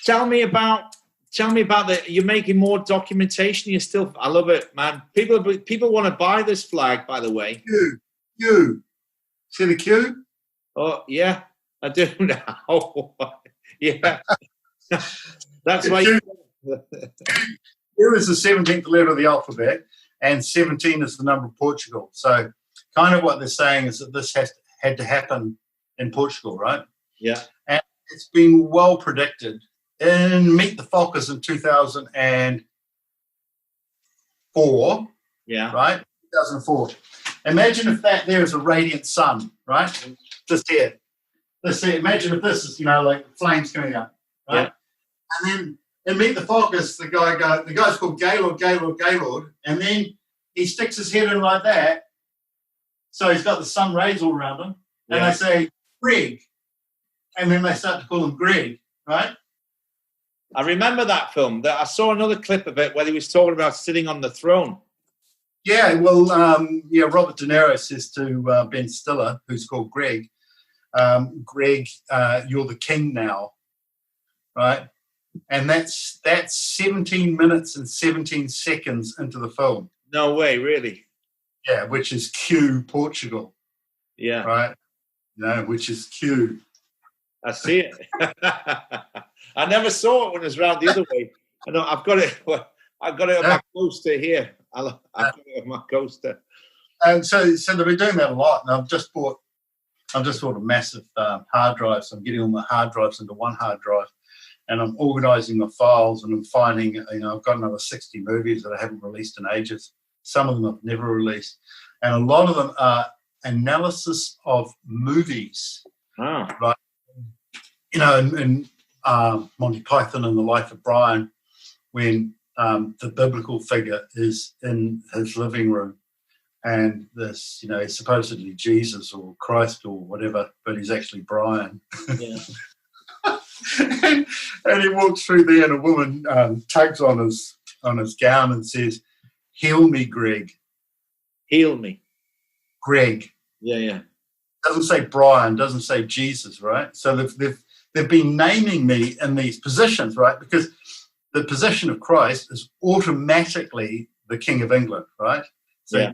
Tell me about you're making more documentation. I love it, man. People want to buy this flag, by the way. Q. See the Q? Oh yeah, I do now. Yeah. That's why Q is the 17th letter of the alphabet, and 17 is the number of Portugal. So kind of what they're saying is that this had to happen in Portugal, right? Yeah. And it's been well predicted. In Meet the Fockers in 2004, yeah, right? 2004. Imagine if that there is a radiant sun, right? Just here. Let's see. Imagine if this is, like flames coming up, right? Yeah. And then in Meet the Fockers, the guy's called Gaylord, and then he sticks his head in like that. So he's got the sun rays all around him, and they say Greg, and then they start to call him Greg, right? I remember that film. I saw another clip of it where he was talking about sitting on the throne. Yeah, well, Robert De Niro says to Ben Stiller, who's called Greg, Greg, you're the king now, right? And that's 17 minutes and 17 seconds into the film. No way, really? Yeah, which is Q, Portugal. Yeah. Right? Which is Q. I see it. I never saw it when it was round the other way. I know I've got it on my coaster here. I've got it on my coaster. And so they've been doing that a lot. And I've just bought a massive hard drive. So I'm getting all my hard drives into one hard drive, and I'm organising my files, and I'm finding, I've got another 60 movies that I haven't released in ages. Some of them I've never released, and a lot of them are analysis of movies. Oh. Right? In Monty Python and the Life of Brian, when the biblical figure is in his living room, and this, is supposedly Jesus or Christ or whatever, but he's actually Brian. Yeah. and he walks through there, and a woman tugs on his gown and says, "Heal me, Greg." Heal me, Greg. Yeah. Doesn't say Brian. Doesn't say Jesus, right? So they've been naming me in these positions, right? Because the position of Christ is automatically the King of England, right? So yeah.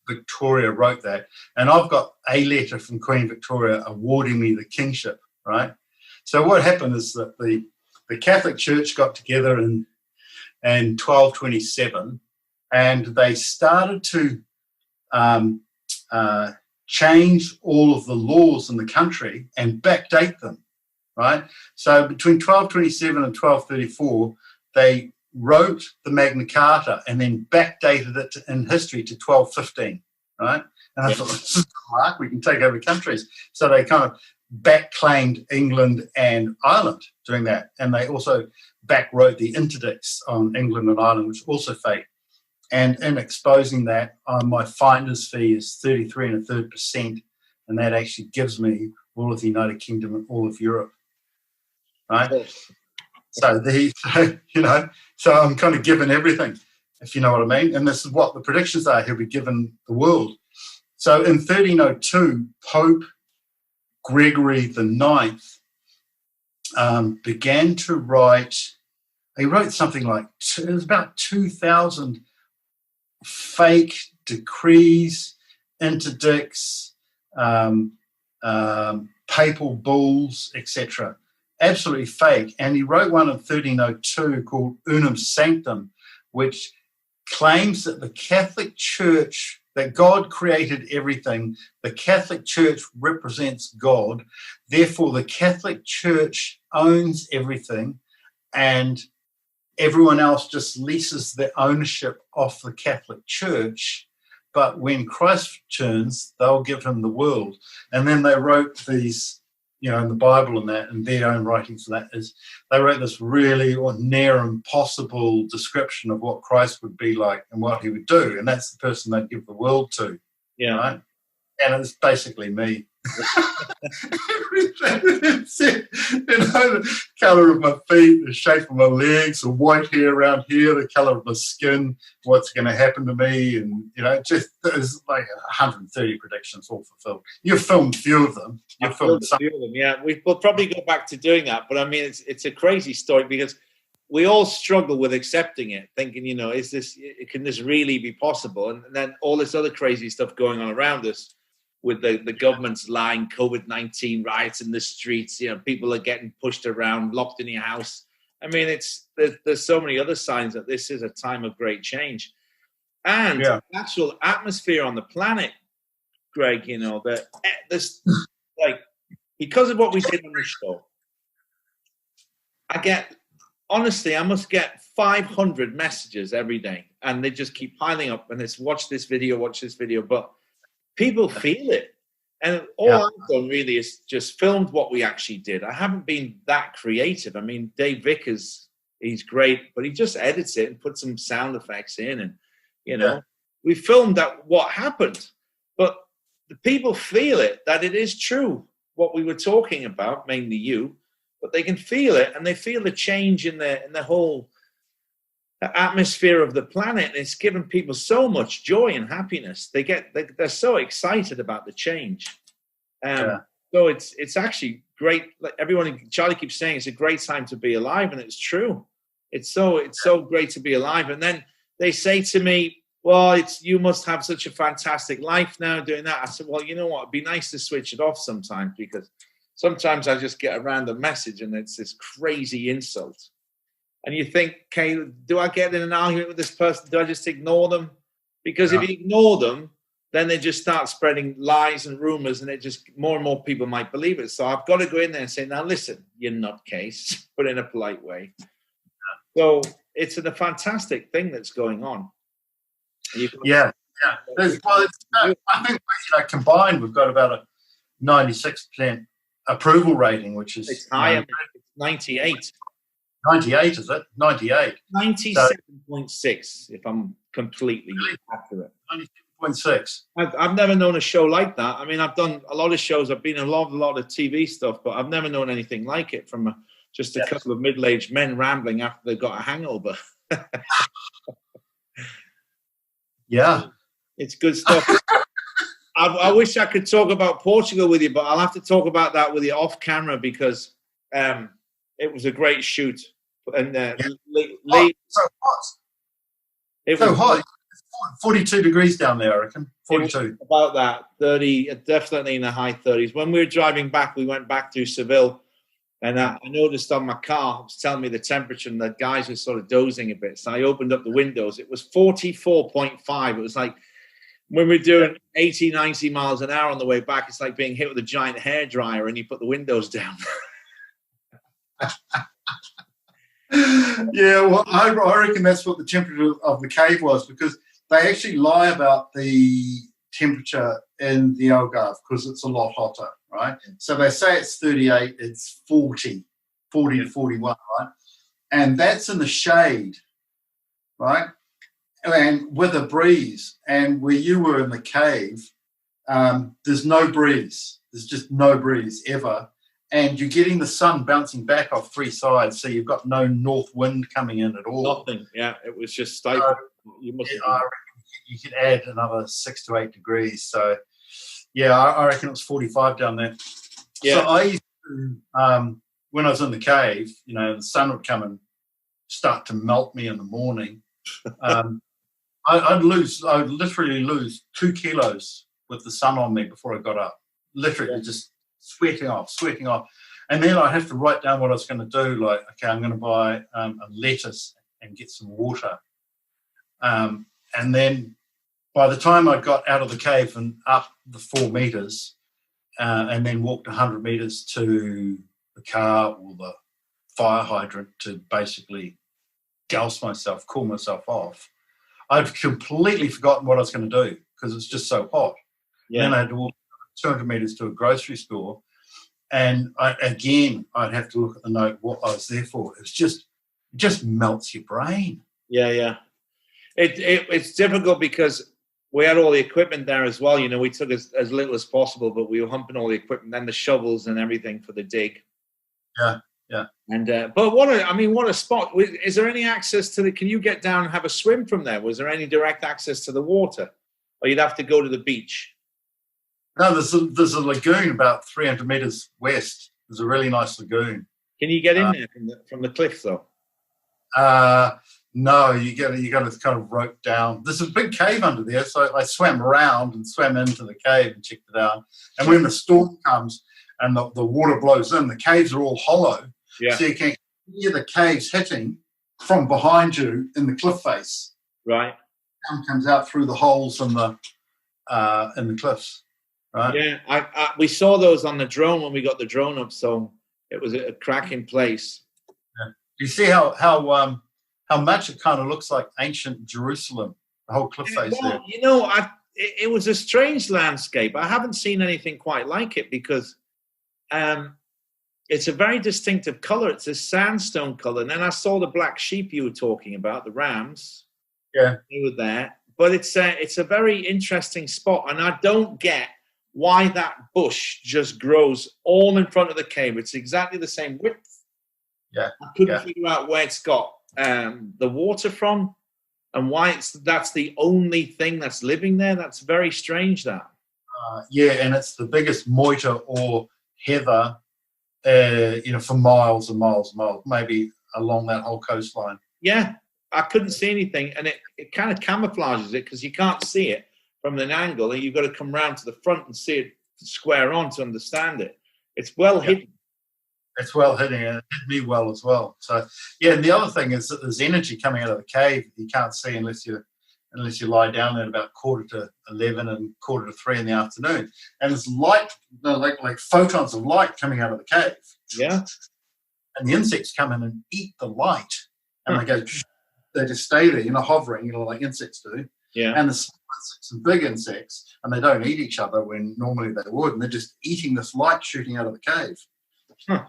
Victoria wrote that, and I've got a letter from Queen Victoria awarding me the kingship, right? So what happened is that the Catholic Church got together in 1227, and they started to change all of the laws in the country and backdate them, right? So between 1227 and 1234, they wrote the Magna Carta and then backdated it in history to 1215, right? And I thought, this is smart, we can take over countries. So they kind of backclaimed England and Ireland doing that. And they also backwrote the interdicts on England and Ireland, which is also fake. And in exposing that, my finder's fee is 33 1/3%, and that actually gives me all of the United Kingdom and all of Europe, right? So so I'm kind of given everything, if you know what I mean. And this is what the predictions are. He'll be given the world. So in 1302, Pope Gregory the Ninth began to write. He wrote something like it was about 2,000 fake decrees, interdicts, papal bulls, etc. Absolutely fake. And he wrote one in 1302 called Unum Sanctum, which claims that the Catholic Church, that God created everything, the Catholic Church represents God, therefore the Catholic Church owns everything, and everyone else just leases the ownership of the Catholic Church. But when Christ returns, they'll give him the world. And then they wrote these, in the Bible and that, and their own writings, and that is, they wrote this really near impossible description of what Christ would be like and what he would do. And that's the person they'd give the world to. Yeah. Right? and it's basically me. Everything, the colour of my feet, the shape of my legs, the white hair around here, the colour of my skin, what's going to happen to me, and just there's like 130 predictions all fulfilled. You've filmed a few of them. You've filmed some. A few of them, yeah. We'll probably go back to doing that, but I mean, it's a crazy story because we all struggle with accepting it, thinking, can this really be possible? And then all this other crazy stuff going on around us with the government's lying COVID-19 riots in the streets, people are getting pushed around, locked in your house. I mean, there's so many other signs that this is a time of great change. And the actual atmosphere on the planet, Greg, that this, like, because of what we did on the show, I must get 500 messages every day, and they just keep piling up, and it's watch this video, but people feel it. And all I've done really is just filmed what we actually did. I haven't been that creative. I mean, Dave Vickers, he's great, but he just edits it and puts some sound effects in, and, we filmed that what happened, but the people feel it, that it is true, what we were talking about, mainly you, but they can feel it, and they feel the change in the whole atmosphere of the planet, and it's given people so much joy and happiness. They're so excited about the change. So it's actually great. Like Charlie keeps saying, it's a great time to be alive, and it's true. It's so great to be alive. And then they say to me, well, you must have such a fantastic life now doing that. I said, well, you know what? It'd be nice to switch it off sometimes, because sometimes I just get a random message and it's this crazy insult. And you think, okay, do I get in an argument with this person? Do I just ignore them? Because if you ignore them, then they just start spreading lies and rumors, and it just more and more people might believe it. So I've got to go in there and say, now listen, you nutcase, but in a polite way. So it's a fantastic thing that's going on. I think combined we've got about a 96% approval rating, which is it's high. It's 98. 98, is it? 98. 97.6, if I'm completely accurate. 97.6. I've never known a show like that. I mean, I've done a lot of shows. I've been in a lot of TV stuff, but I've never known anything like it from just a couple of middle-aged men rambling after they've got a hangover. Yeah. It's good stuff. I wish I could talk about Portugal with you, but I'll have to talk about that with you off camera, because it was a great shoot. And so hot. It was hot. 42 degrees down there, I reckon. 42. About that. 30, definitely in the high 30s. When we were driving back, we went back to Seville, and I noticed on my car, it was telling me the temperature, and the guys were sort of dozing a bit. So I opened up the windows. It was 44.5. It was like when we're doing 80, 90 miles an hour on the way back, it's like being hit with a giant hairdryer and you put the windows down. Yeah, well, I reckon that's what the temperature of the cave was, because they actually lie about the temperature in the Algarve because it's a lot hotter, right? So they say it's 38, it's 40 to 41, right? And that's in the shade, right? And with a breeze. And where you were in the cave, there's no breeze. There's just no breeze ever. And you're getting the sun bouncing back off three sides, so you've got no north wind coming in at all. Nothing, yeah. It was just stable. I reckon you could add another 6 to 8 degrees. So, yeah, I reckon it was 45 down there. Yeah. So I used to, when I was in the cave, the sun would come and start to melt me in the morning. I'd literally lose 2 kilos with the sun on me before I got up. Literally, just sweating off. And then I'd have to write down what I was going to do, like, okay, I'm going to buy a lettuce and get some water. And then by the time I got out of the cave and up the 4 meters and then walked 100 meters to the car or the fire hydrant to basically douse myself, cool myself off, I'd completely forgotten what I was going to do because it's just so hot. Yeah. Then I had to walk 200 meters to a grocery store, and I'd have to look at the note what I was there for. It just melts your brain. Yeah. It's difficult because we had all the equipment there as well. You know, we took as little as possible, but we were humping all the equipment, then the shovels and everything for the dig. Yeah, yeah. And but what a spot! Is there any access to the? Can you get down and have a swim from there? Was there any direct access to the water, or you'd have to go to the beach? No, there's a lagoon about 300 meters west. There's a really nice lagoon. Can you get in there from the cliff though? No, you got to kind of rope down. There's a big cave under there, so I swam around and swam into the cave and checked it out. And when the storm comes and the water blows in, the caves are all hollow, so you can hear the caves hitting from behind you in the cliff face. Right. Sound comes out through the holes in the cliffs. Right. Yeah, we saw those on the drone when we got the drone up, so it was a cracking place. Yeah. You see how much it kind of looks like ancient Jerusalem, the whole cliff face there. You know, it was a strange landscape. I haven't seen anything quite like it because it's a very distinctive color. It's a sandstone color. And then I saw the black sheep you were talking about, the rams. Yeah. They were there. But it's a very interesting spot. And I don't get why that bush just grows all in front of the cave. It's exactly the same width. Yeah. I couldn't figure out where it's got the water from and why that's the only thing that's living there. That's very strange, that. And it's the biggest moita or heather, for miles and miles and miles, maybe along that whole coastline. Yeah, I couldn't see anything, and it kind of camouflages it because you can't see it from an angle, and you've got to come round to the front and see it square on to understand it. It's well hidden. It's well hidden, and it did me well as well. So, and the other thing is that there's energy coming out of the cave that you can't see unless you lie down there at about 11:15 and 2:45 in the afternoon. And there's light, like photons of light coming out of the cave. Yeah. And the insects come in and eat the light, and they just stay there, hovering, like insects do. Yeah. And the small insects and big insects, and they don't eat each other when normally they would, and they're just eating this light shooting out of the cave. Huh.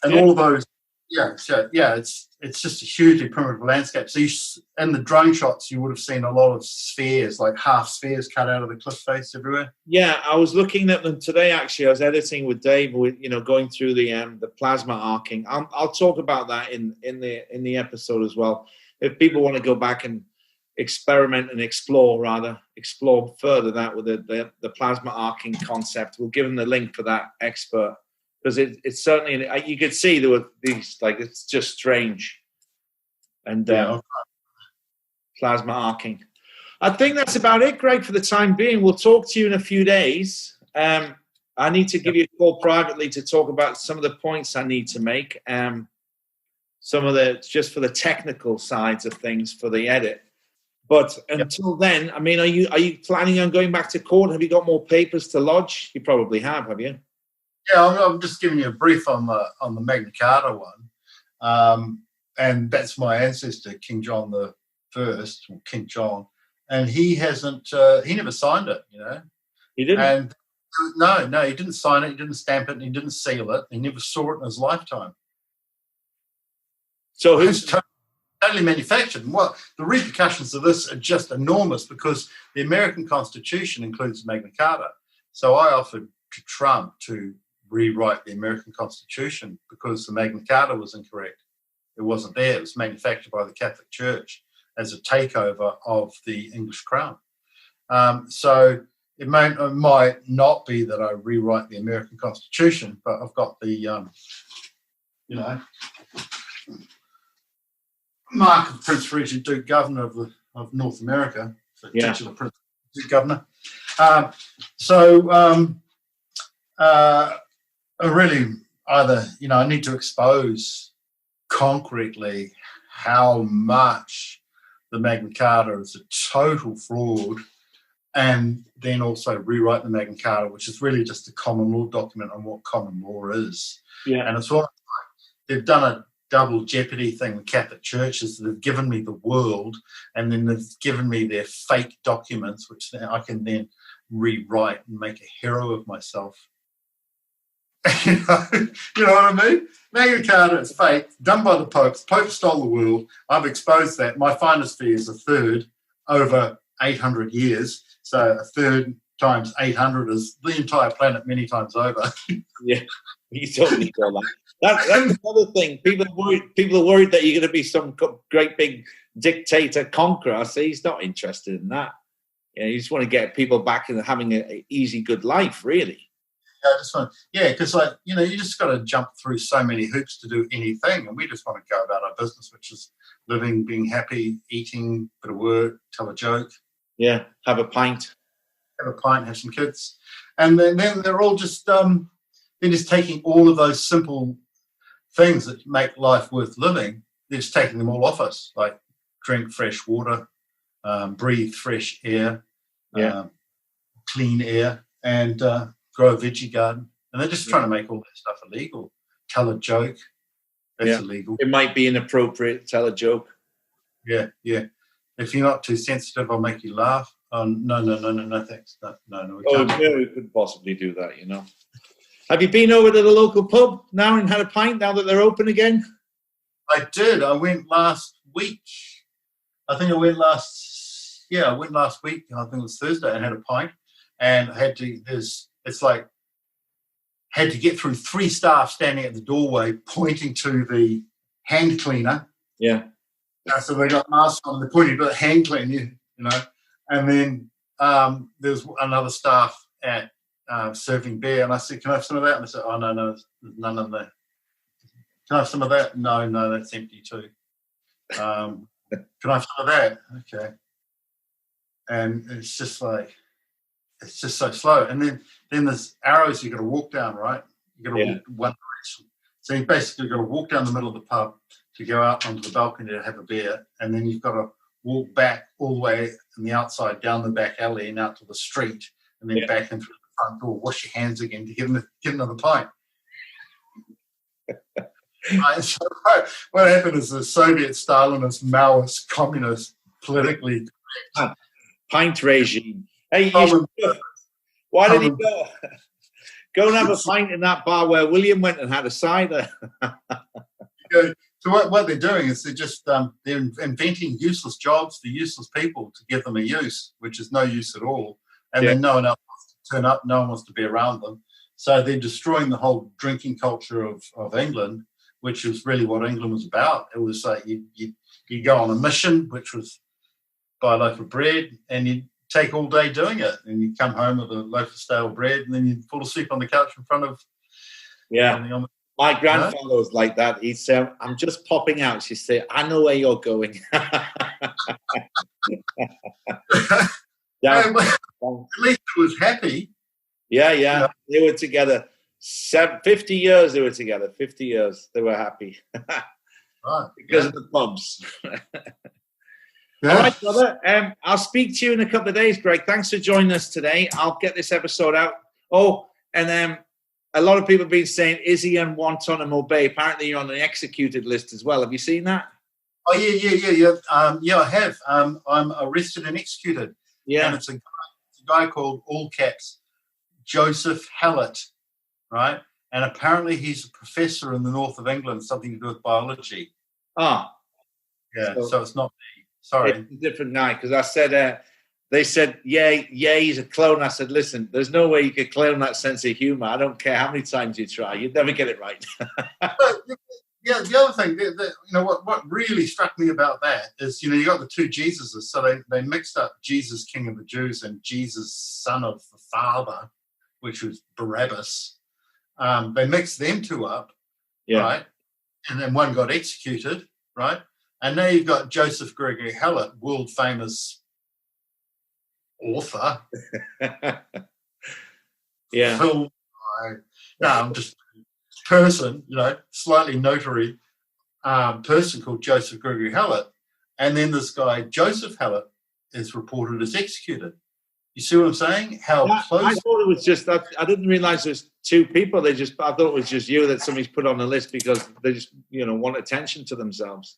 And all of those, it's just a hugely primitive landscape. So in the drone shots, you would have seen a lot of spheres, like half spheres cut out of the cliff face everywhere. Yeah, I was looking at them today, actually. I was editing with Dave, going through the plasma arcing. I'll talk about that in the episode as well. If people want to go back and experiment and explore further that with the plasma arcing concept, we'll give them the link for that expert. Because it's certainly, you could see there were these, it's just strange. And plasma arcing. I think that's about it, Greg, for the time being. We'll talk to you in a few days. I need to give you a call privately to talk about some of the points I need to make. Just for the technical sides of things for the edit. But until then, are you planning on going back to court? Have you got more papers to lodge? You probably have you? Yeah, I'm just giving you a brief on the Magna Carta one, and that's my ancestor, King John the First, or King John, and he hasn't. He never signed it, He didn't. And no, he didn't sign it. He didn't stamp it. And he didn't seal it. He never saw it in his lifetime. So it's totally manufactured. And the repercussions of this are just enormous because the American Constitution includes Magna Carta. So I offered to Trump to rewrite the American Constitution because the Magna Carta was incorrect. It wasn't there. It was manufactured by the Catholic Church as a takeover of the English crown. So it might not be that I rewrite the American Constitution, but I've got the, mark of Prince Regent Duke Governor of North America, so titular Prince Duke Governor. I really I need to expose concretely how much the Magna Carta is a total fraud, and then also rewrite the Magna Carta, which is really just a common law document on what common law is. Yeah. And it's all they've done a double jeopardy thing with Catholic churches. They've given me the world, and then they've given me their fake documents, which I can then rewrite and make a hero of myself. You know what I mean? Magna Carta is fake, done by the Pope. The Pope stole the world. I've exposed that. My finder's fee is a third over 800 years. So a third times 800 is the entire planet many times over. Yeah, you totally got that. That's another thing. People are worried that you're going to be some great big dictator conqueror. So he's not interested in that. You just want to get people back and having an easy, good life, really. Because you just got to jump through so many hoops to do anything, and we just want to go about our business, which is living, being happy, eating, bit of work, tell a joke. Yeah, have a pint. Have some kids, and then they're all just they're just taking all of those simple things that make life worth living. They're just taking them all off us, like drink fresh water, breathe fresh air, clean air, and grow a veggie garden. And they're just trying to make all that stuff illegal. Tell a joke, that's illegal. It might be inappropriate. Tell a joke. Yeah. If you're not too sensitive, I'll make you laugh. No, thanks. No. We couldn't possibly do that, Have you been over to the local pub now and had a pint now that they're open again? I did. I went last week. I went last week. I think it was Thursday, and had a pint. And I had to, had to get through 3 staff standing at the doorway pointing to the hand cleaner. Yeah. So they got masks on, they're pointing to the hand cleaner, And then there's another staff at serving beer, and I said, "Can I have some of that?" And they said, "Oh, no, there's none of that." "Can I have some of that?" No, that's empty too. "Can I have some of that?" "Okay." And it's just so slow. And then there's arrows you got to walk down, right? You got to walk one direction. So you basically got to walk down the middle of the pub to go out onto the balcony to have a beer, and then you've got to walk back all the way on the outside, down the back alley and out to the street, and then back in through the front door, wash your hands again to get another pint. So what happened is the Soviet, Stalinist, Maoist, communist, politically pint regime. Hey, why did he go and have a pint in that bar where William went and had a cider? So what they're doing is they're just they're inventing useless jobs for useless people to give them a use, which is no use at all. And then no one else wants to turn up, no one wants to be around them. So they're destroying the whole drinking culture of England, which is really what England was about. It was like you go on a mission, which was buy a loaf of bread, and you take all day doing it. And you come home with a loaf of stale bread, and then you fall asleep on the couch in front of My grandfather was like that. He'd say, "I'm just popping out." She'd say, "I know where you're going." At least it was happy. Yeah. They were together. 50 years they were together. 50 years they were happy. Right. Because of the pubs. All right, brother. I'll speak to you in a couple of days, Greg. Thanks for joining us today. I'll get this episode out. Oh, and a lot of people have been saying, is he on Guantanamo Bay? Apparently you're on the executed list as well. Have you seen that? Oh, yeah. I have. I'm arrested and executed. Yeah. And it's a guy called, all caps, Joseph Hallett, right? And apparently he's a professor in the north of England, something to do with biology. Ah. Yeah, so it's not me. Sorry. It's a different guy, because I said... They said, yeah, he's a clone. I said, listen, there's no way you could clone that sense of humor. I don't care how many times you try. You'd never get it right. The other thing, what really struck me about that is, you got the two Jesuses. So they mixed up Jesus, King of the Jews, and Jesus, Son of the Father, which was Barabbas. They mixed them two up, right? And then one got executed, right? And now you've got Joseph Gregory Hallett, world famous author. Film. I'm just person, slightly notary person called Joseph Gregory Hallett, and then this guy Joseph Hallett is reported as executed. You see what I'm saying? How close? I thought it was just that. I didn't realize there's two people. I thought it was just you that somebody's put on the list because they just want attention to themselves.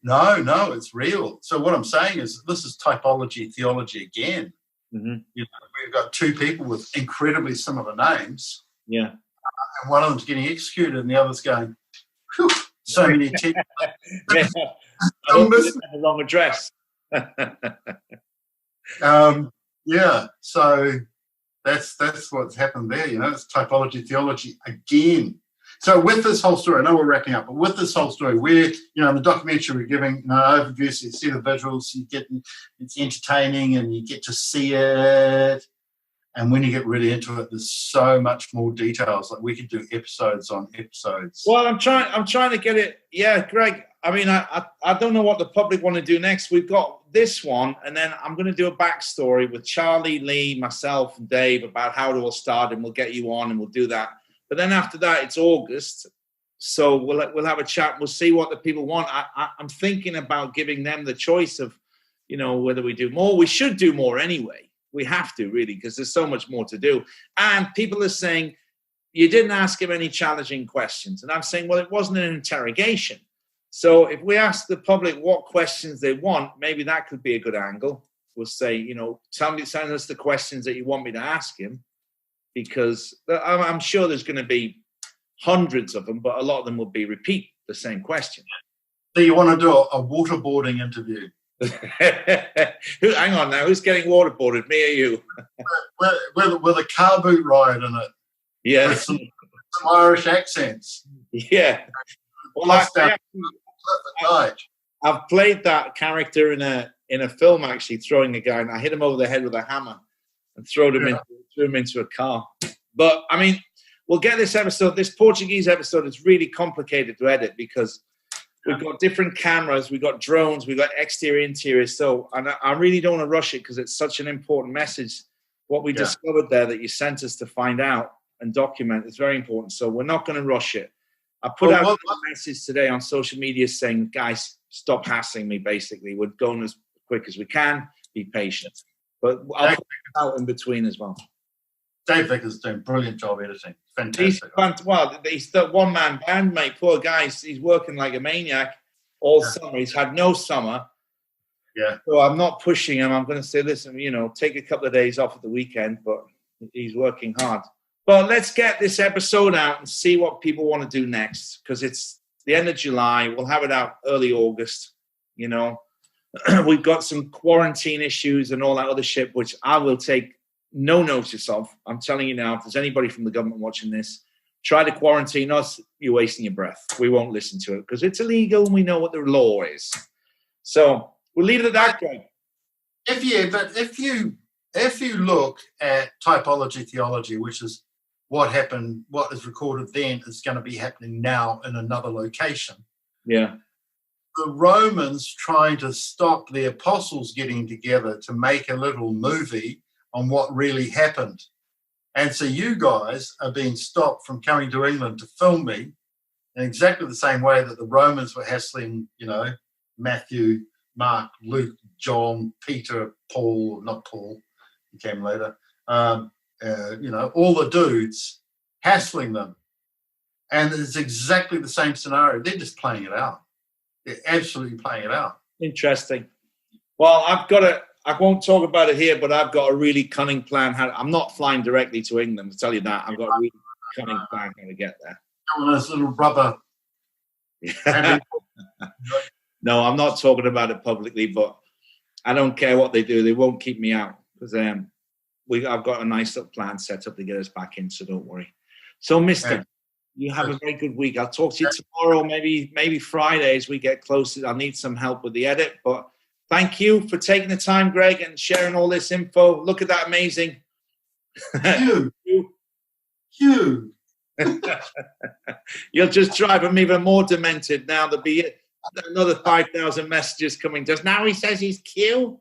No, it's real. So what I'm saying is this is typology theology again. Mm-hmm. We've got two people with incredibly similar names. Yeah. And one of them's getting executed and the other's going, whew, so many people. I don't the wrong address. Yeah, so that's what's happened there. It's typology theology again. So with this whole story, I know we're wrapping up, but with this whole story, where in the documentary we're giving overview, so you see the visuals, it's entertaining, and you get to see it. And when you get really into it, there's so much more details. Like we could do episodes on episodes. Well, I'm trying to get it. Yeah, Greg. I mean, I don't know what the public want to do next. We've got this one, and then I'm going to do a backstory with Charlie, Lee, myself, and Dave about how it all started, and we'll get you on, and we'll do that. But then after that, it's August, so we'll have a chat. We'll see what the people want. I'm thinking about giving them the choice of, whether we do more. We should do more anyway. We have to, really, because there's so much more to do. And people are saying, you didn't ask him any challenging questions. And I'm saying, well, it wasn't an interrogation. So if we ask the public what questions they want, maybe that could be a good angle. We'll say, send us the questions that you want me to ask him, because I'm sure there's going to be hundreds of them, but a lot of them will be repeat the same question. So you want to do a waterboarding interview? Hang on now, who's getting waterboarded, me or you? with a car boot ride in it. Yeah. With some Irish accents. Yeah. Well, I've played that character in a film, actually, throwing a guy, and I hit him over the head with a hammer and threw him into a car. But I mean, we'll get this episode. This Portuguese episode is really complicated to edit because we've got different cameras, we've got drones, we've got exterior, interior. So, and I really don't want to rush it because it's such an important message. What we discovered there that you sent us to find out and document is very important. So we're not going to rush it. I put out a message today on social media saying, guys, stop hassling me, basically. We're going as quick as we can. Be patient. But I'll put it out in between as well. Dave Vickers doing a brilliant job editing. Fantastic. He's the one-man band, mate. Poor guy. He's working like a maniac all summer. He's had no summer. Yeah. So I'm not pushing him. I'm going to say, listen, take a couple of days off at the weekend, but he's working hard. But let's get this episode out and see what people want to do next, because it's the end of July. We'll have it out early August. We've got some quarantine issues and all that other shit, which I will take no notice of. I'm telling you now, if there's anybody from the government watching this, try to quarantine us, you're wasting your breath. We won't listen to it because it's illegal and we know what the law is. So we'll leave it at that, Greg. If you look at typology theology, which is what happened, what is recorded then is going to be happening now in another location. Yeah. The Romans trying to stop the apostles getting together to make a little movie on what really happened. And so you guys are being stopped from coming to England to film me in exactly the same way that the Romans were hassling, Matthew, Mark, Luke, John, Peter, Paul, not Paul, he came later, all the dudes, hassling them. And it's exactly the same scenario. They're just playing it out. They're absolutely playing it out. Interesting. Well, I won't talk about it here, but I've got a really cunning plan. I'm not flying directly to England, to tell you that. I've got a really cunning plan how to get there. One of those little rubber. No, I'm not talking about it publicly, but I don't care what they do. They won't keep me out because I've got a nice little plan set up to get us back in, so don't worry. So, Mister, you have a very good week. I'll talk to you tomorrow, maybe Friday as we get closer. I'll need some help with the edit, but thank you for taking the time, Greg, and sharing all this info. Look at that amazing. Hugh. You'll just drive him even more demented now. There'll be another 5,000 messages coming. Now he says he's Q.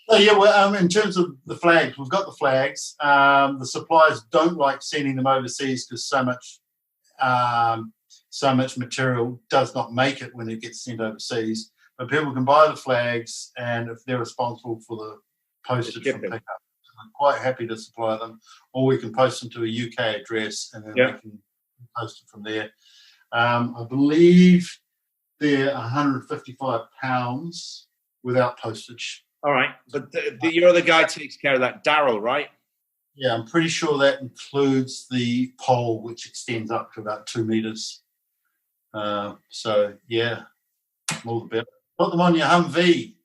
In terms of the flags, we've got the flags. The suppliers don't like sending them overseas because so much material does not make it when it gets sent overseas. But people can buy the flags, and if they're responsible for the postage from pickup, I'm quite happy to supply them. Or we can post them to a UK address, and then we can post it from there. I believe they're £155 without postage. All right, but your other guy takes care of that, Daryl, right? Yeah, I'm pretty sure that includes the pole, which extends up to about 2 meters. So, yeah, All the better. Put them on your Humvee.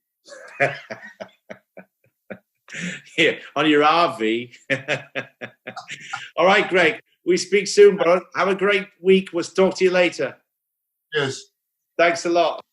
Yeah, on your RV. All right, Greg. We speak soon, bro. Have a great week. We'll talk to you later. Yes. Thanks a lot.